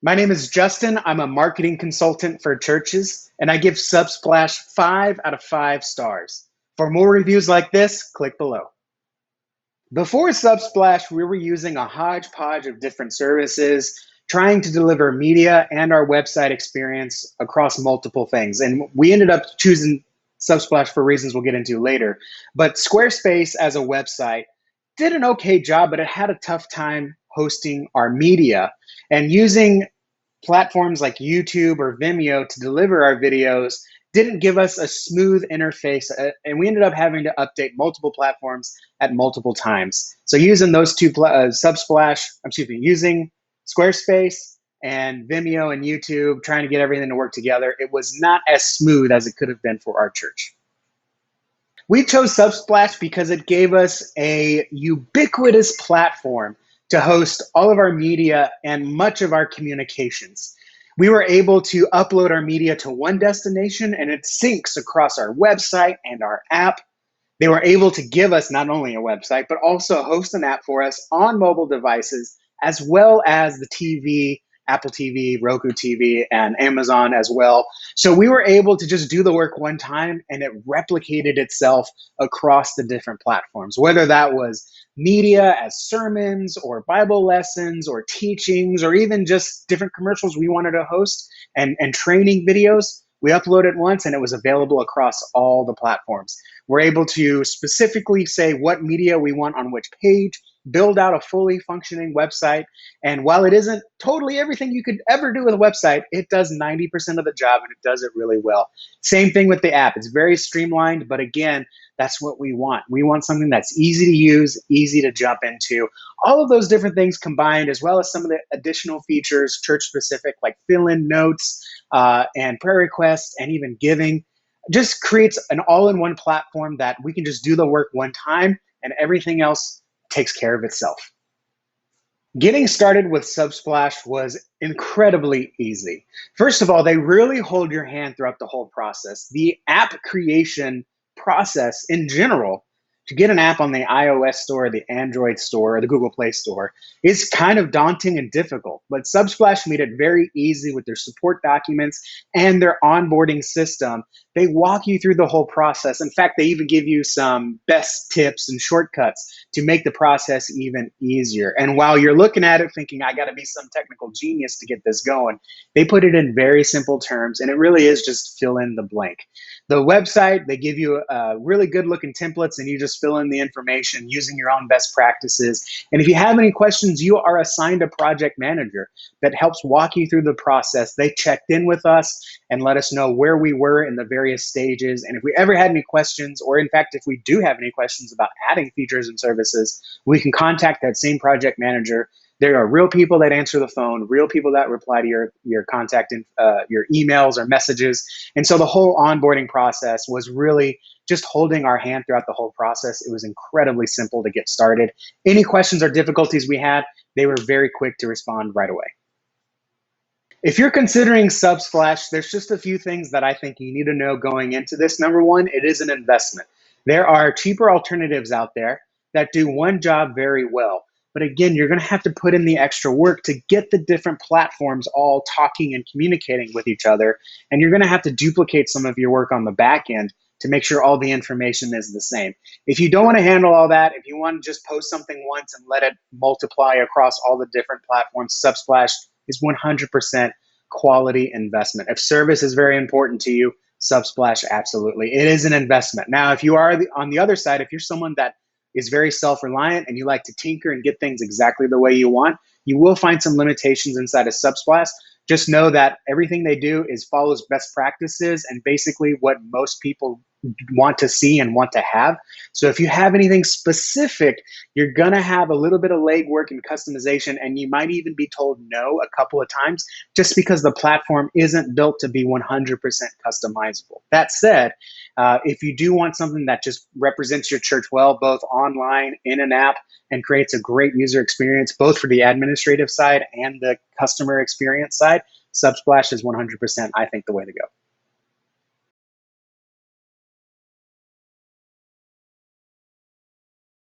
My name is Justin. I'm a marketing consultant for churches, and I give Subsplash 5 out of 5 stars. For more reviews like this, click below. Before Subsplash, we were using a hodgepodge of different services, trying to deliver media and our website experience across multiple things. And we ended up choosing Subsplash for reasons we'll get into later. But Squarespace as a website did an okay job, but it had a tough time hosting our media. And using platforms like YouTube or Vimeo to deliver our videos didn't give us a smooth interface, and we ended up having to update multiple platforms at multiple times. So using those two, using Squarespace and Vimeo and YouTube, trying to get everything to work together, it was not as smooth as it could have been for our church. We chose Subsplash because it gave us a ubiquitous platform to host all of our media and much of our communications. We were able to upload our media to one destination and it syncs across our website and our app. They were able to give us not only a website, but also host an app for us on mobile devices, as well as the TV, Apple TV, Roku TV, and Amazon as well. So we were able to just do the work one time and it replicated itself across the different platforms, whether that was media as sermons or Bible lessons or teachings or even just different commercials we wanted to host and training videos. We uploaded once and it was available across all the platforms. We're able to specifically say what media we want on which page, build out a fully functioning website. And while it isn't totally everything you could ever do with a website, it does 90% of the job and it does it really well. Same thing with the app. It's very streamlined, but again, that's what we want. We want something that's easy to use, easy to jump into. All of those different things combined, as well as some of the additional features, church specific, like fill-in notes and prayer requests and even giving, just creates an all-in-one platform that we can just do the work one time and everything else takes care of itself. Getting started with Subsplash was incredibly easy. First of all, they really hold your hand throughout the whole process. The app creation process in general, to get an app on the iOS store, the Android store, or the Google Play store, is kind of daunting and difficult. But Subsplash made it very easy with their support documents and their onboarding system. They walk you through the whole process. In fact, they even give you some best tips and shortcuts to make the process even easier. And while you're looking at it thinking, I got to be some technical genius to get this going, they put it in very simple terms, and it really is just fill in the blank. The website, they give you really good looking templates, and you just fill in the information using your own best practices. And if you have any questions, you are assigned a project manager that helps walk you through the process. They checked in with us and let us know where we were in the various stages. And if we ever had any questions, or in fact, if we do have any questions about adding features and services, we can contact that same project manager. There are real people that answer the phone, real people that reply to your contact and your emails or messages. And so the whole onboarding process was really just holding our hand throughout the whole process. It was incredibly simple to get started. Any questions or difficulties we had, they were very quick to respond right away. If you're considering Subsplash, there's just a few things that I think you need to know going into this. Number one, it is an investment. There are cheaper alternatives out there that do one job very well. But again, you're going to have to put in the extra work to get the different platforms all talking and communicating with each other. And you're going to have to duplicate some of your work on the back end to make sure all the information is the same. If you don't want to handle all that, if you want to just post something once and let it multiply across all the different platforms, Subsplash is 100% quality investment. If service is very important to you, Subsplash, absolutely. It is an investment. Now, if you are on the other side, if you're someone that is very self-reliant and you like to tinker and get things exactly the way you want, you will find some limitations inside of Subsplash. Just know that everything they do is follows best practices and basically what most people want to see and want to have. So if you have anything specific, you're going to have a little bit of legwork and customization, and you might even be told no a couple of times just because the platform isn't built to be 100% customizable. That said, if you do want something that just represents your church well, both online, in an app, and creates a great user experience, both for the administrative side and the customer experience side, Subsplash is 100%, I think, the way to go.